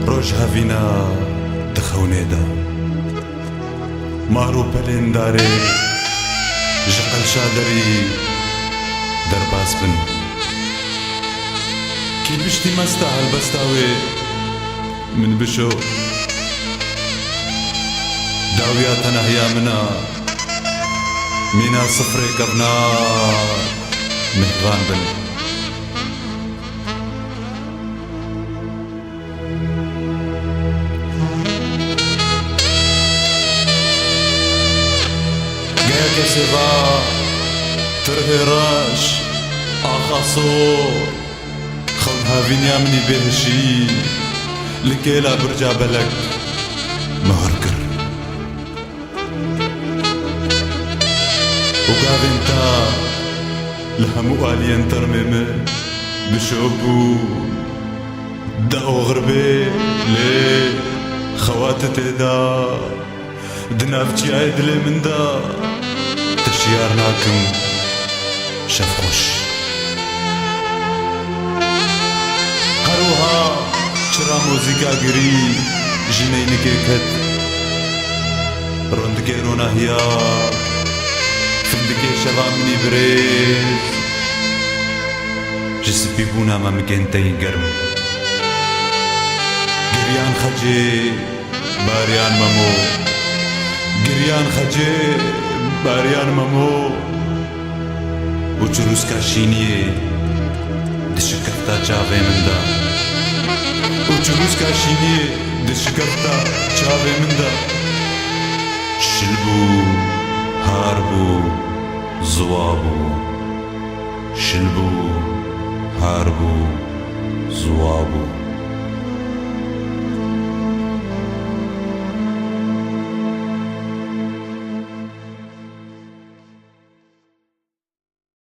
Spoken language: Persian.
ڕۆژ هەڤینا دخەونێدا مار و پەلێندارێ ji qelşaderî derbas bin kîlbiştî mesta helbesta wê min bişo dawiya tenehiya min a mîna sifrê kevna mihvan bin Keseva terheraş axasor xel havinya mini behşi likela burca belek mahar kir وقاعدين تا لهمو آليان ترميمه بشوبو داو غربي ليه خواتتي دا دنافجي عيد لي من دا تشيار ناكم شفقوش هروها چرا موزيكا گري جنينكي كت روندكي رونا هيا فندكي شبا مني بريز جسبي بونا ما مكنتي گرم گريان خجي باريان ممو گريان خجي باريان ممو وچروس كاشينيه دشكرتا چاوه من دا وچروس كاشينيه دشكرتا چاوه من دا شلبو هاربو زوابو شلبو هاربو زوابو